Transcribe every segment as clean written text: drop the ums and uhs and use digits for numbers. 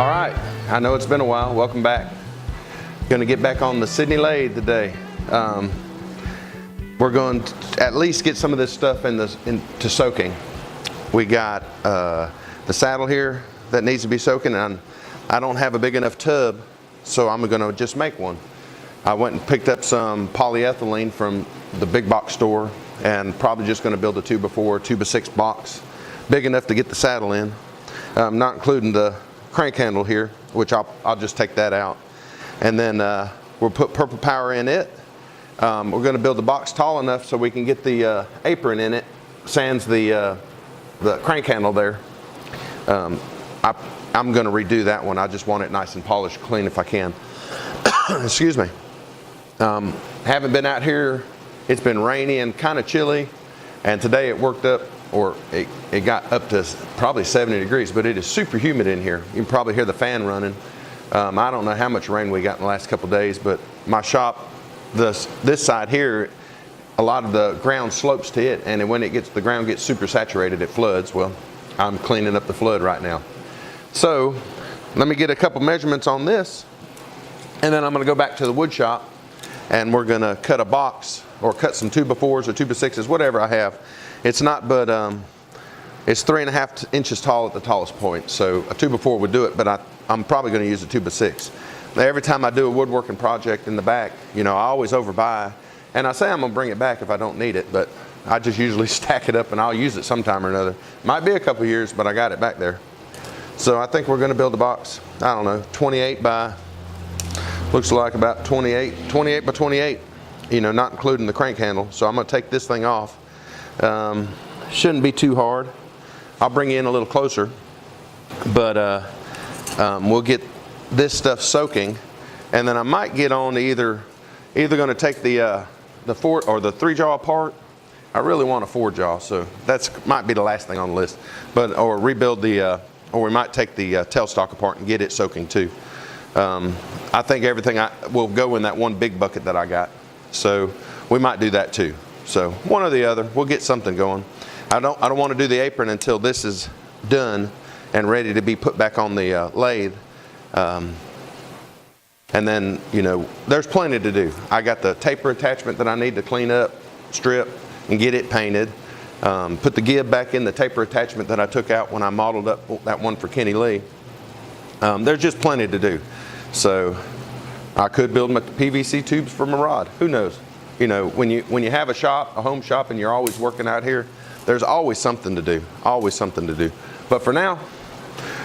All right, I know it's been a while. Welcome back. Going to get back on the Sidney Lathe today. We're going to at least get some of this stuff into soaking. We got the saddle here that needs to be soaking, and I don't have a big enough tub, so I'm going to just make one. I went and picked up some polyethylene from the big box store, and probably just going to build a 2x4, 2x6 box, big enough to get the saddle in, not including the crank handle here, which I'll just take that out. And then we'll put purple power in it. We're going to build the box tall enough so we can get the apron in it, sans the crank handle there. I'm going to redo that one. I just want it nice and polished, clean if I can. Excuse me. Haven't been out here. It's been rainy and kind of chilly, and today it worked up, or it got up to probably 70 degrees, but it is super humid in here. You can probably hear the fan running. I don't know how much rain we got in the last couple of days, but my shop, this side here, a lot of the ground slopes to it, and when the ground gets super saturated, it floods. Well, I'm cleaning up the flood right now. So let me get a couple measurements on this, and then I'm going to go back to the wood shop, and we're going to cut a box, or cut some 2x4s or 2x6s, whatever I have. It's not but it's 3.5 inches tall at the tallest point, so a 2x4 would do it, but I'm probably going to use a 2x6. Now, every time I do a woodworking project in the back, you know, I always overbuy, and I say I'm going to bring it back if I don't need it, but I just usually stack it up and I'll use it sometime or another. Might be a couple years, but I got it back there. So I think we're going to build a box, I don't know, 28 by, looks like about 28 by 28, you know, not including the crank handle. So I'm going to take this thing off. Shouldn't be too hard. I'll bring you in a little closer, but we'll get this stuff soaking, and then I might get on to either going to take the 4 or the 3-jaw apart. I really want a 4-jaw, so that's might be the last thing on the list. But or rebuild or we might take the tailstock apart and get it soaking too. I think everything will go in that one big bucket that I got, so we might do that too. So one or the other, we'll get something going. I don't want to do the apron until this is done and ready to be put back on the lathe. And then, you know, there's plenty to do. I got the taper attachment that I need to clean up, strip, and get it painted. Put the gib back in the taper attachment that I took out when I modeled up that one for Kenny Lee. There's just plenty to do. So I could build my PVC tubes for my rod. Who knows? You know, when you have a shop, a home shop, and you're always working out here, there's always something to do. Always something to do. But for now,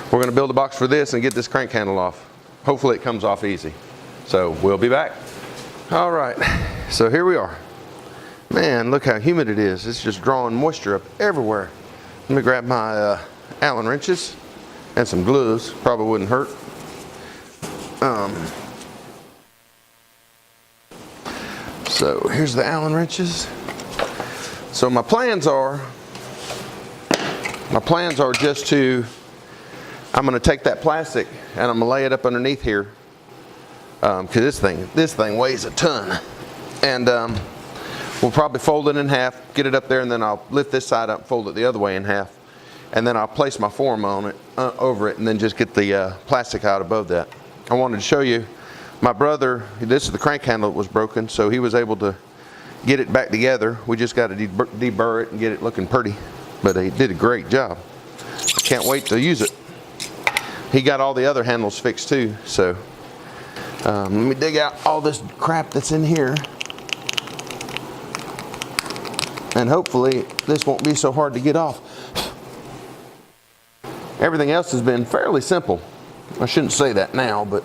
we're going to build a box for this and get this crank handle off. Hopefully it comes off easy. So we'll be back. All right, so here we are. Man, look how humid it is. It's just drawing moisture up everywhere. Let me grab my Allen wrenches and some gloves. Probably wouldn't hurt. So here's the Allen wrenches. So my plans are just to, I'm going to take that plastic and I'm going to lay it up underneath here, because this thing weighs a ton, and we'll probably fold it in half, get it up there, and then I'll lift this side up, fold it the other way in half, and then I'll place my form on it, over it, and then just get the plastic out above that. I wanted to show you, my brother, this is the crank handle that was broken, so he was able to get it back together. We just got to deburr it and get it looking pretty, but he did a great job. Can't wait to use it. He got all the other handles fixed too, so let me dig out all this crap that's in here, and hopefully this won't be so hard to get off. Everything else has been fairly simple. I shouldn't say that now, but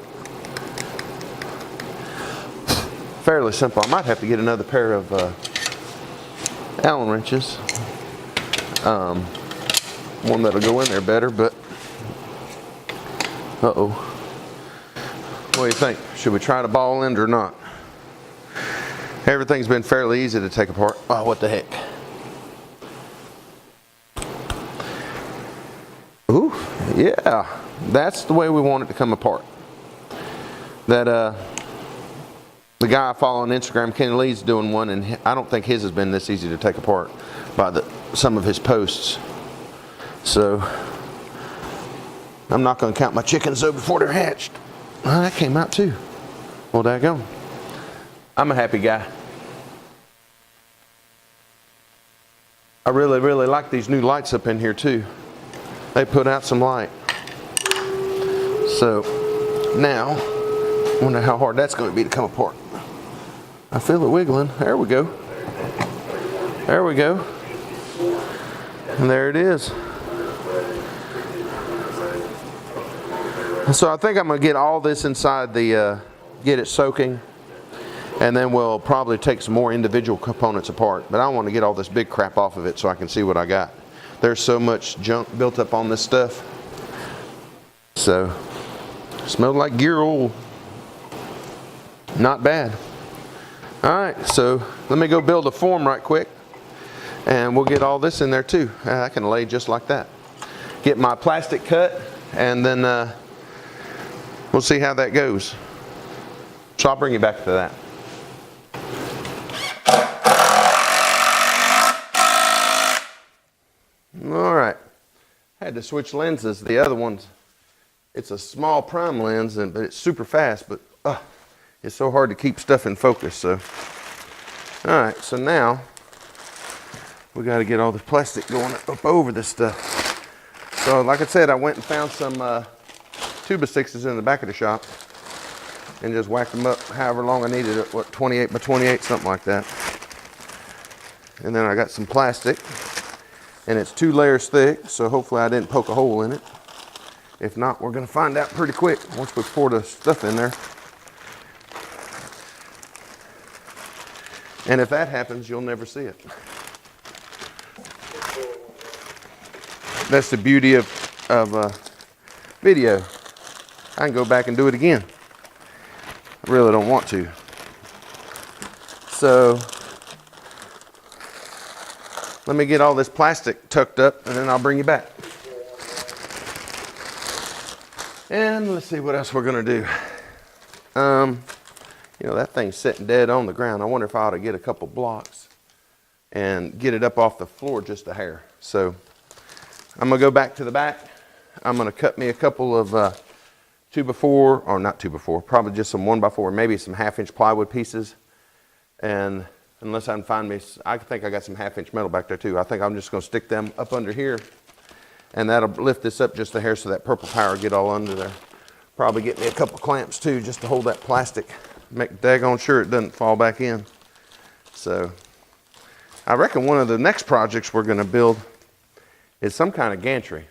fairly simple. I might have to get another pair of Allen wrenches, one that'll go in there better, but uh-oh. What do you think? Should we try to ball end or not? Everything's been fairly easy to take apart. Oh, what the heck. Ooh, yeah. That's the way we want it to come apart. That, the guy I follow on Instagram, Kenny Lee's doing one, and I don't think his has been this easy to take apart by some of his posts. So I'm not going to count my chickens though before they're hatched. Oh, that came out too. Well, there you go. I'm a happy guy. I really, really like these new lights up in here too. They put out some light. So now, I wonder how hard that's going to be to come apart. I feel it wiggling. There we go. There we go. And there it is. So I think I'm going to get all this inside the, get it soaking. And then we'll probably take some more individual components apart. But I want to get all this big crap off of it so I can see what I got. There's so much junk built up on this stuff. So, smells like gear oil. Not bad. Alright, so let me go build a form right quick. And we'll get all this in there too. I can lay just like that. Get my plastic cut and then we'll see how that goes. So I'll bring you back to that. Alright, had to switch lenses. The other one's, it's a small prime lens, but it's super fast, but it's so hard to keep stuff in focus. So, alright, so now we got to get all this plastic going up over this stuff. So like I said, I went and found some 2x6s in the back of the shop and just whacked them up however long I needed it, what, 28 by 28, something like that. And then I got some plastic. And it's 2 layers thick, so hopefully I didn't poke a hole in it. If not, we're going to find out pretty quick once we pour the stuff in there. And if that happens, you'll never see it. That's the beauty of video. I can go back and do it again. I really don't want to. So let me get all this plastic tucked up and then I'll bring you back. And let's see what else we're gonna do. You know, that thing's sitting dead on the ground. I wonder if I ought to get a couple blocks and get it up off the floor just a hair. So I'm gonna go back to the back. I'm gonna cut me a couple of 2x4, or not 2x4, probably just some 1x4, maybe some 1/2-inch plywood pieces. And unless I can find me, I think I got some 1/2-inch metal back there too. I think I'm just going to stick them up under here, and that'll lift this up just a hair so that purple power get all under there. Probably get me a couple clamps too, just to hold that plastic. Make daggone sure it doesn't fall back in. So I reckon one of the next projects we're going to build is some kind of gantry.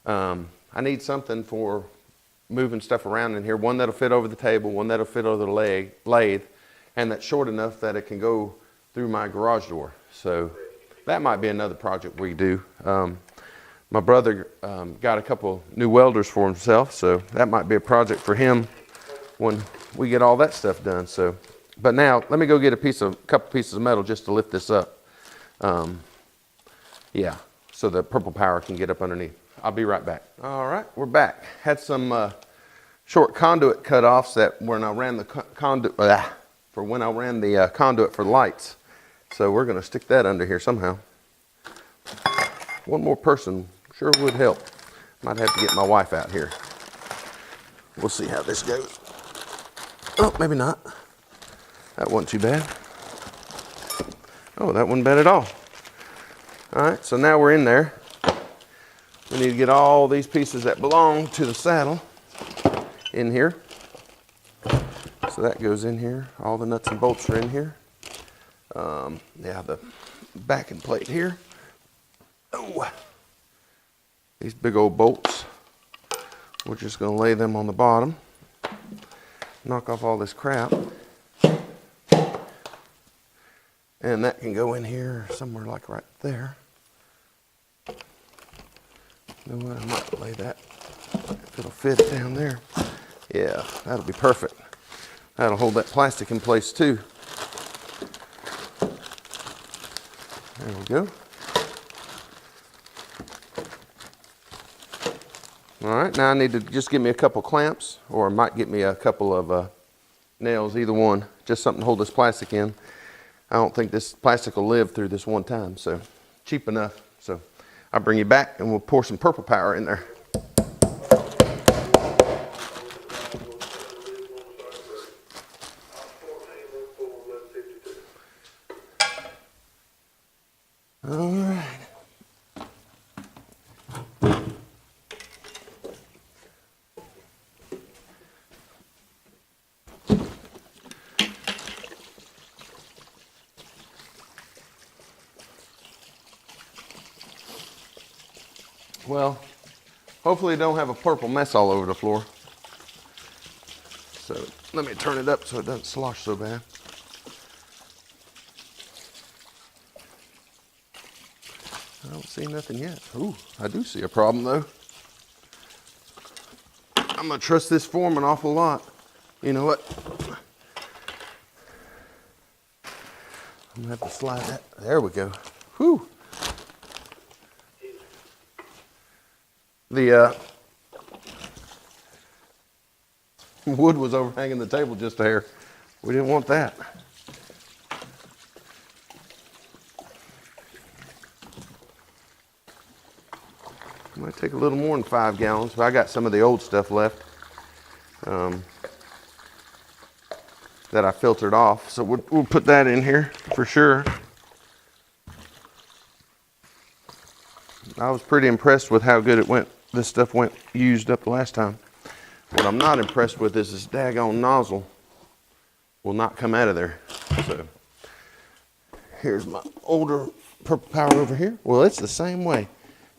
I need something for moving stuff around in here. One that'll fit over the table, one that'll fit over the lathe, and that's short enough that it can go through my garage door. So that might be another project we do. My brother got a couple new welders for himself, so that might be a project for him when we get all that stuff done. So, but now let me go get a couple pieces of metal just to lift this up. Yeah, so the purple power can get up underneath. I'll be right back. All right, we're back. Had some short conduit cut-offs that when I ran the conduit for lights. So we're going to stick that under here somehow. One more person sure would help. Might have to get my wife out here. We'll see how this goes. Oh, maybe not. That wasn't too bad. Oh, that wasn't bad at all. All right, so now we're in there. We need to get all these pieces that belong to the saddle in here. So that goes in here. All the nuts and bolts are in here. Yeah, the backing plate here. Oh, these big old bolts. We're just going to lay them on the bottom. Knock off all this crap. And that can go in here somewhere like right there. You know what, I might lay that if it'll fit down there. Yeah, that'll be perfect. That'll hold that plastic in place too. There we go. All right, now I need to just get me a couple clamps, or I might get me a couple of nails, either one. Just something to hold this plastic in. I don't think this plastic will live through this one time, so cheap enough. So I'll bring you back and we'll pour some purple power in there. Well, hopefully it don't have a purple mess all over the floor. So let me turn it up so it doesn't slosh so bad. I don't see nothing yet. Ooh, I do see a problem though. I'm gonna trust this form an awful lot. You know what? I'm gonna have to slide that. There we go. Whew. The wood was overhanging the table just a hair. We didn't want that. Might take a little more than 5 gallons, but I got some of the old stuff left that I filtered off. So we'll put that in here for sure. I was pretty impressed with how good it went. This stuff went used up the last time. What I'm not impressed with is this daggone nozzle will not come out of there. So here's my older Purple Power over here. Well, it's the same way.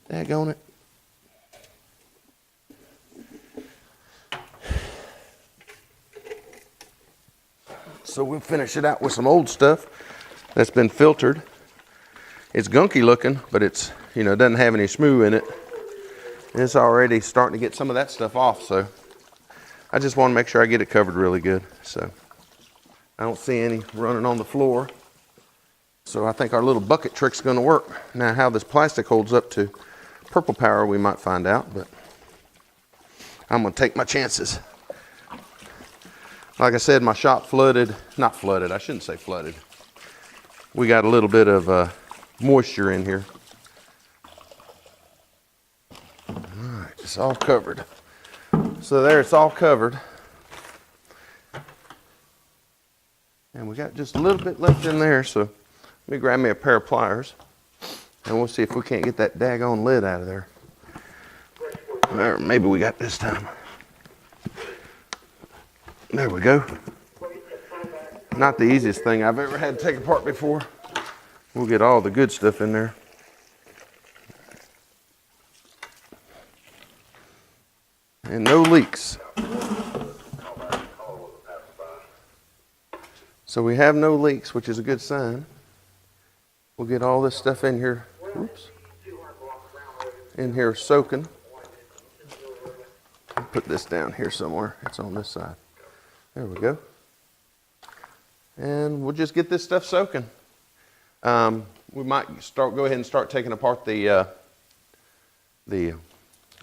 Daggone it. So we'll finish it out with some old stuff that's been filtered. It's gunky looking, but it's, you know, doesn't have any schmoo in it. And it's already starting to get some of that stuff off, so I just want to make sure I get it covered really good. So I don't see any running on the floor. So I think our little bucket trick's going to work. Now how this plastic holds up to Purple Power we might find out, but I'm going to take my chances. Like I said, my shop flooded, not flooded, I shouldn't say flooded. We got a little bit of moisture in here. All right, it's all covered. So there, it's all covered. And we got just a little bit left in there, so let me grab me a pair of pliers and we'll see if we can't get that daggone lid out of there. Or maybe we got this time. There we go. Not the easiest thing I've ever had to take apart before. We'll get all the good stuff in there. And no leaks. So we have no leaks, which is a good sign. We'll get all this stuff in here. Oops. In here soaking. I'll put this down here somewhere. It's on this side. There we go. And we'll just get this stuff soaking. We might go ahead and start taking apart the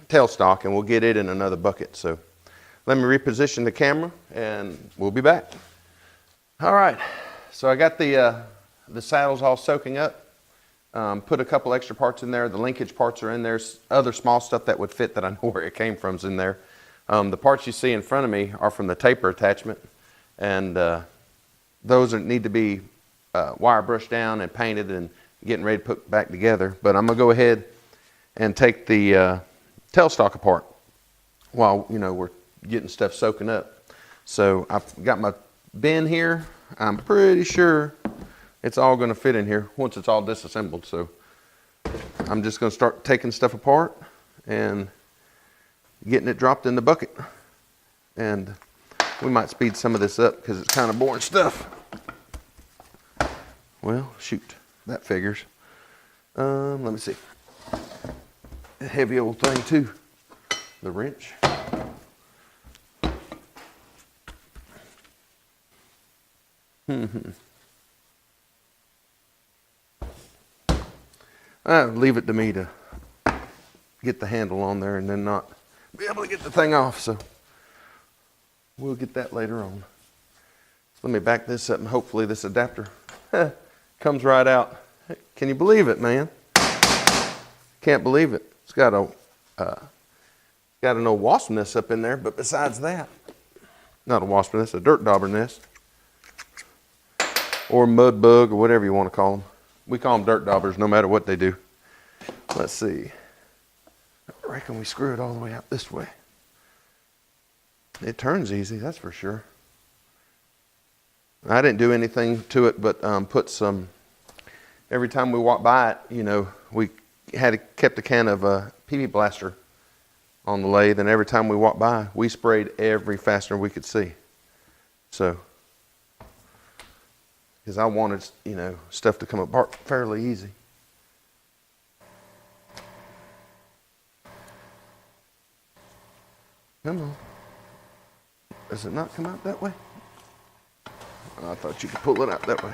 tailstock, and we'll get it in another bucket. So let me reposition the camera and we'll be back. All right, so I got the saddles all soaking up. Put a couple extra parts in there. The linkage parts are in there. Other small stuff that would fit that I know where it came from is in there. The parts you see in front of me are from the taper attachment, and those need to be wire brushed down and painted and getting ready to put back together. But I'm gonna go ahead and take the tailstock apart while, you know, we're getting stuff soaking up. So I've got my bin here. I'm pretty sure it's all going to fit in here once it's all disassembled. So I'm just going to start taking stuff apart and getting it dropped in the bucket. And we might speed some of this up because it's kind of boring stuff. Well, shoot, that figures. Let me see. A heavy old thing too, the wrench. Leave it to me to get the handle on there and then not be able to get the thing off. So we'll get that later on. Let me back this up and hopefully this adapter comes right out. Can you believe it, man? Can't believe it. It's got an old wasp nest up in there, but besides that, not a wasp nest, a dirt dauber nest. Or mud bug, or whatever you want to call them. We call them dirt daubers no matter what they do. Let's see. I reckon we screw it all the way out this way. It turns easy, that's for sure. I didn't do anything to it but put some, every time we walked by it, you know, we kept a can of PB blaster on the lathe, and every time we walked by, we sprayed every fastener we could see. So, because I wanted, you know, stuff to come apart fairly easy. Come on. Does it not come out that way? I thought you could pull it out that way.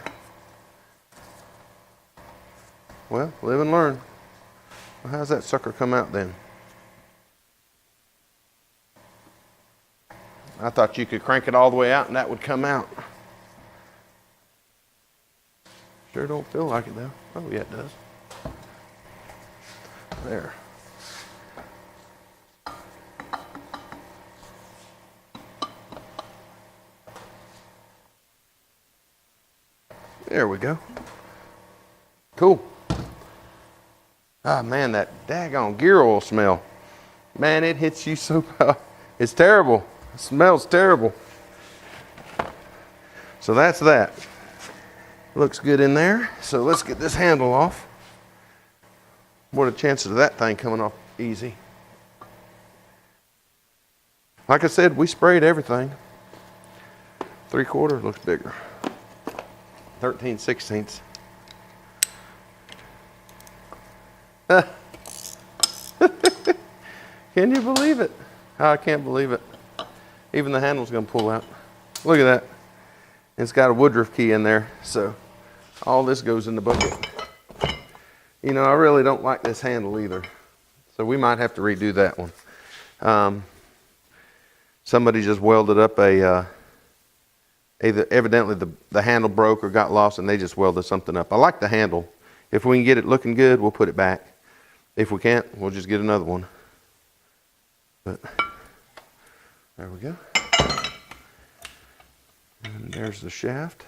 Well, live and learn. Well, how's that sucker come out then? I thought you could crank it all the way out and that would come out. Sure don't feel like it though. Oh yeah, it does. There. There we go. Cool. Ah man, that daggone gear oil smell. Man, it hits you so bad. It's terrible. It smells terrible. So that's that. Looks good in there. So let's get this handle off. What are the chances of that thing coming off easy? Like I said, we sprayed everything. 3/4 looks bigger. 13/16. Can you believe it? I can't believe it. Even the handle's gonna pull out. Look at that. It's got a Woodruff key in there, so all this goes in the bucket. You know, I really don't like this handle either, so we might have to redo that one. Somebody just welded up evidently the handle broke or got lost, and they just welded something up. I like the handle. If we can get it looking good, we'll put it back. If we can't, we'll just get another one. But there we go. And there's the shaft.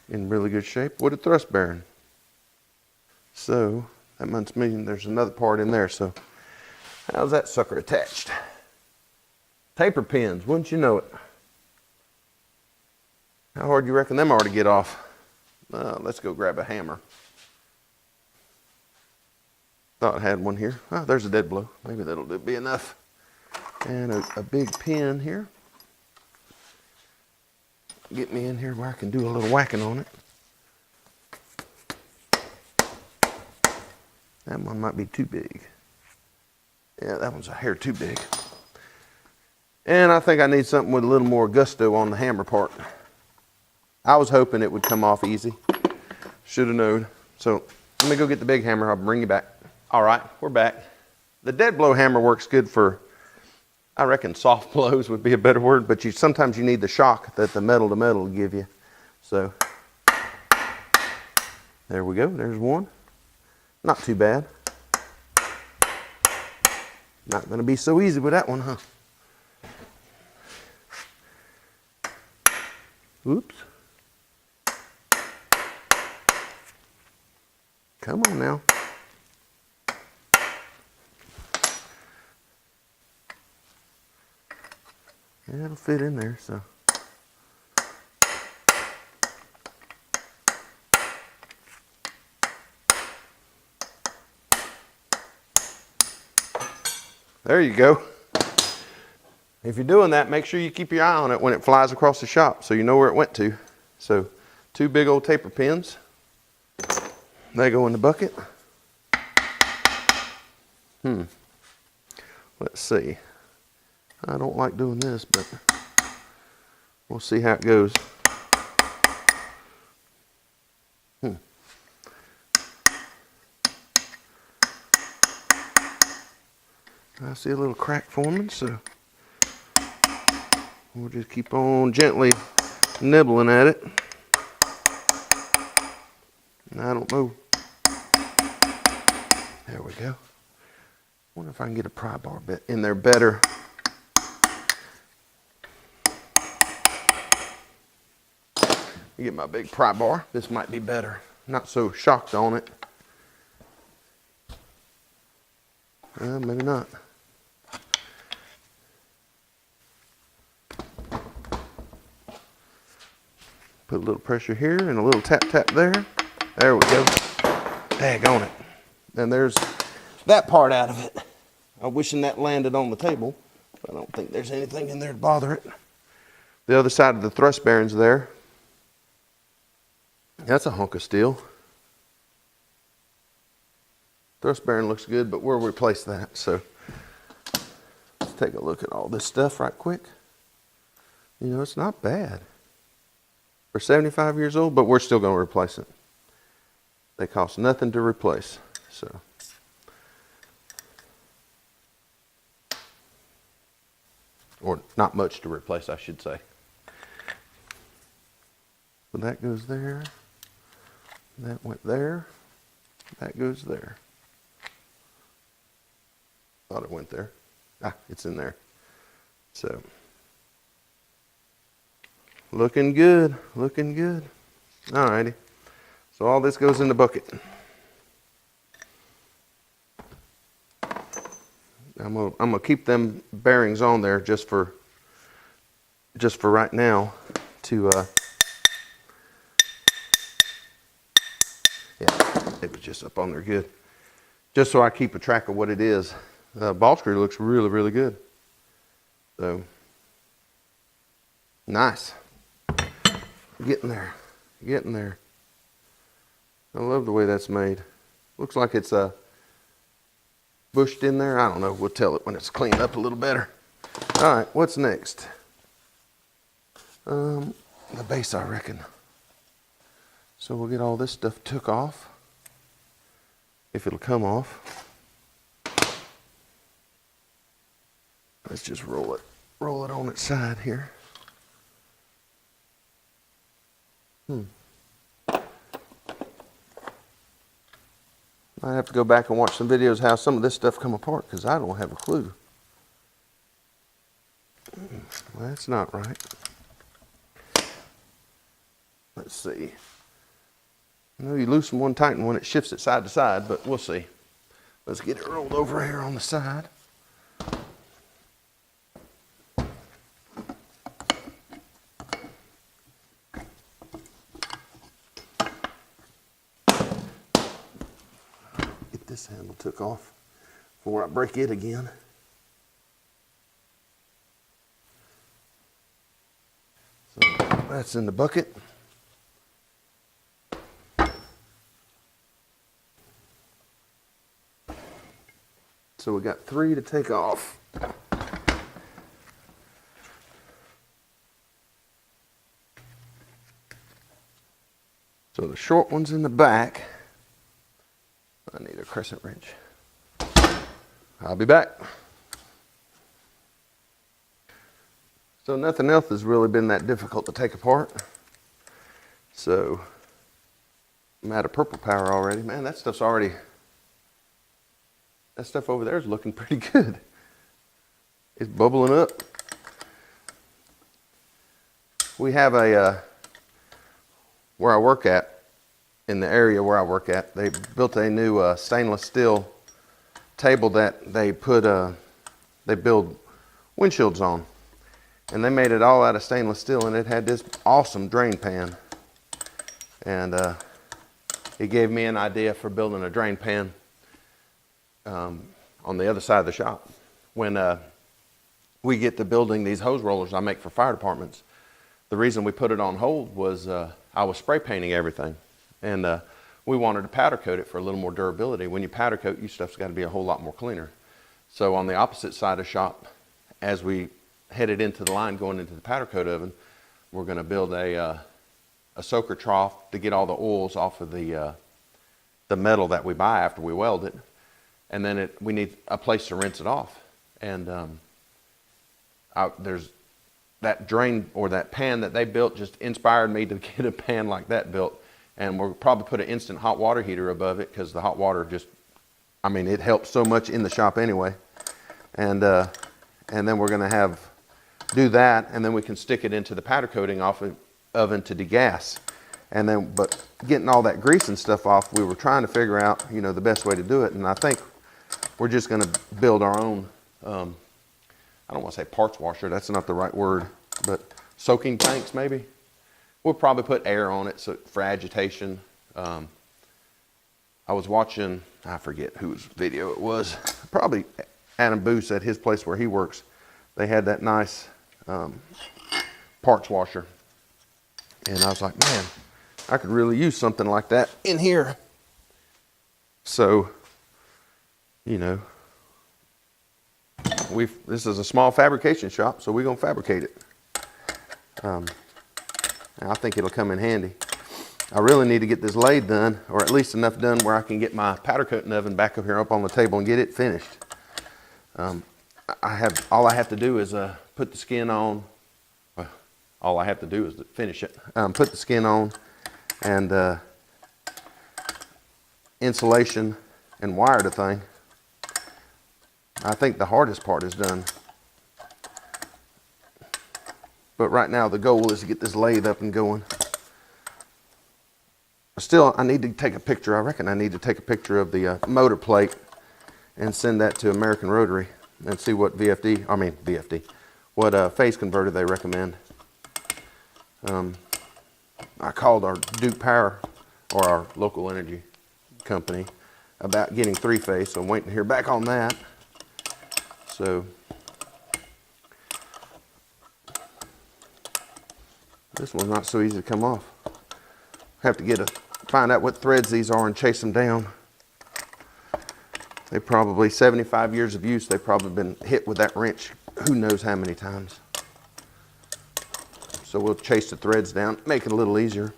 In really good shape. Wood thrust bearing. So that must mean there's another part in there. So how's that sucker attached? Taper pins, wouldn't you know it? How hard do you reckon them are to get off? Let's go grab a hammer. Thought I had one here. Oh, there's a dead blow. Maybe that'll be enough. And a big pin here. Get me in here where I can do a little whacking on it. That one might be too big. Yeah, that one's a hair too big. And I think I need something with a little more gusto on the hammer part. I was hoping it would come off easy. Should have known. So let me go get the big hammer. I'll bring you back. All right, we're back. The dead blow hammer works good for, I reckon soft blows would be a better word, but sometimes you need the shock that the metal to metal will give you. So there we go. There's one. Not too bad. Not going to be so easy with that one, huh? Oops. Come on now. Yeah, it'll fit in there, so. There you go. If you're doing that, make sure you keep your eye on it when it flies across the shop so you know where it went to. So, 2 big old taper pins. They go in the bucket. Let's see. I don't like doing this, but we'll see how it goes. I see a little crack forming, so we'll just keep on gently nibbling at it. I don't know. There we go. Wonder if I can get a pry bar bit in there better. Get my big pry bar. This might be better. Not so shocked on it. Maybe not. Put a little pressure here and a little tap tap there. There we go. Daggone it. And there's that part out of it. I'm wishing that landed on the table. I don't think there's anything in there to bother it. The other side of the thrust bearings there. That's a hunk of steel. Thrust bearing looks good, but we'll replace that. So let's take a look at all this stuff right quick. You know, it's not bad. We're 75 years old, but we're still going to replace it. They cost nothing to replace. So or not much to replace, I should say. So that goes there. That went there. That goes there. Thought it went there. Ah, it's in there. So, looking good, looking good. Alrighty. So all this goes in the bucket. I'm gonna keep them bearings on there just for right now to yeah, it was just up on there good. Just so I keep a track of what it is. Ball screw looks really, really good. So nice. Getting there. Getting there. I love the way that's made. Looks like it's bushed in there. I don't know. We'll tell it when it's cleaned up a little better. All right, what's next? The base, I reckon. So we'll get all this stuff took off, if it'll come off. Let's just roll it on its side here. I have to go back and watch some videos how some of this stuff come apart because I don't have a clue. Well, that's not right. Let's see. I know you loosen one, tighten one, it shifts it side to side, but we'll see. Let's get it rolled over here on the side. Get this handle took off before I break it again. So that's in the bucket. So we got 3 to take off. So the short one's in the back. I need a crescent wrench. I'll be back. So nothing else has really been that difficult to take apart. So I'm out of purple power already. Man, that stuff over there is looking pretty good. It's bubbling up. We have where I work at, in the area where I work at, they built a new stainless steel table that they build windshields on. And they made it all out of stainless steel, and it had this awesome drain pan. And it gave me an idea for building a drain pan on the other side of the shop. When we get to building these hose rollers I make for fire departments, the reason we put it on hold was I was spray painting everything, and we wanted to powder coat it for a little more durability. When you powder coat, your stuff's got to be a whole lot more cleaner. So on the opposite side of the shop, as we headed into the line going into the powder coat oven, we're going to build a soaker trough to get all the oils off of the metal that we buy after we weld it. And then we need a place to rinse it off. And there's that drain or that pan that they built just inspired me to get a pan like that built. And we'll probably put an instant hot water heater above it because the hot water it helps so much in the shop anyway. And then we're going to do that, and then we can stick it into the powder coating oven to degas. And then, but getting all that grease and stuff off, we were trying to figure out, the best way to do it. And I think we're just going to build our own, I don't want to say parts washer, that's not the right word, but soaking tanks maybe. We'll probably put air on it for agitation. I was watching, I forget whose video it was, probably Adam Booth at his place where he works. They had that nice parts washer. And I was like, man, I could really use something like that in here. So, you know, this is a small fabrication shop, so we're gonna fabricate it. I think it'll come in handy. I really need to get this lathe done, or at least enough done where I can get my powder coating oven back up here up on the table and get it finished. All I have to do is put the skin on. Well, all I have to do is finish it. Put the skin on and insulation and wire the thing. I think the hardest part is done. But right now the goal is to get this lathe up and going. Still, I need to take a picture. I reckon I need to take a picture of the motor plate and send that to American Rotary and see what what phase converter they recommend. I called our Duke Power, or our local energy company, about getting 3-phase, so I'm waiting to hear back on that. So this one's not so easy to come off. Have to find out what threads these are and chase them down. They probably, 75 years of use, they've probably been hit with that wrench who knows how many times. So we'll chase the threads down, make it a little easier.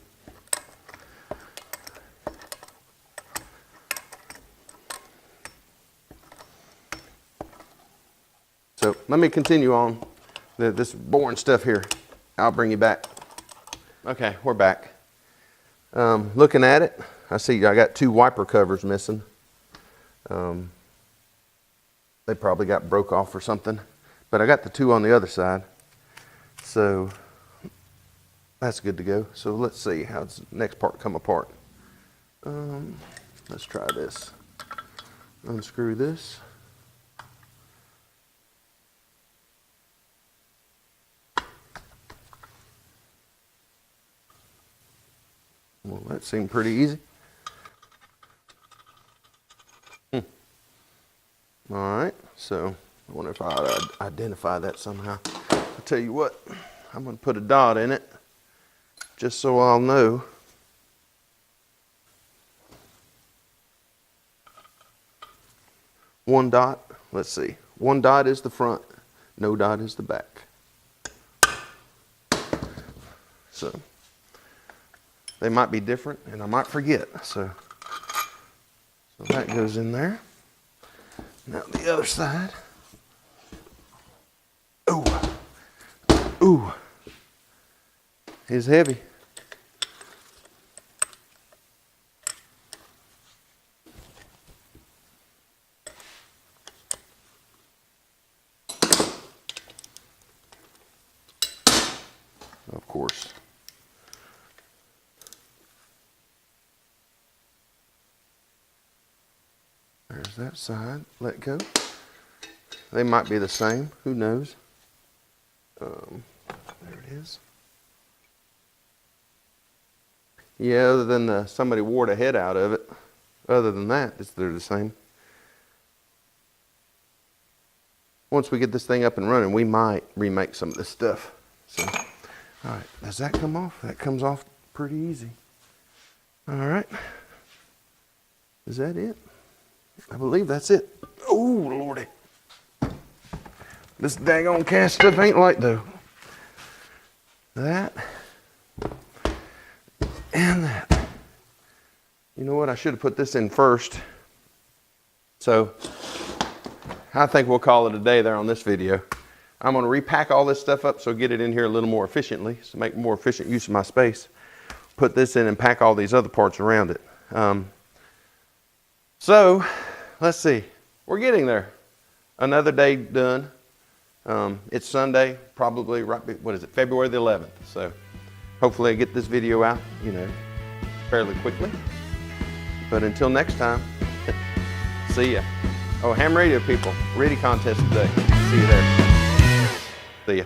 So let me continue on this boring stuff here. I'll bring you back. Okay, we're back. Looking at it, I see I got 2 wiper covers missing. They probably got broke off or something, but I got the 2 on the other side. So that's good to go. So let's see how the next part come apart. Let's try this. Unscrew this. Well, that seemed pretty easy. All right, so I wonder if I identify that somehow. I'll tell you what, I'm going to put a dot in it just so I'll know. One dot, let's see. One dot is the front, no dot is the back. So they might be different and I might forget. So that goes in there. Now the other side. Ooh, is heavy. Of course. There's that side, let go. They might be the same, who knows? There it is. Yeah, other than somebody wore the head out of it. Other than that, they're the same. Once we get this thing up and running, we might remake some of this stuff. So, all right, does that come off? That comes off pretty easy. All right. Is that it? I believe that's it. Oh, Lordy. This daggone cast stuff ain't light though. That and that. You know what? I should have put this in first. So I think we'll call it a day there on this video. I'm going to repack all this stuff up so get it in here a little more efficiently, so make more efficient use of my space. Put this in and pack all these other parts around it. So let's see. We're getting there. Another day done. It's Sunday, probably February the 11th. So hopefully I get this video out, fairly quickly. But until next time, see ya. Oh, ham radio people, ready contest today. See you there. See ya.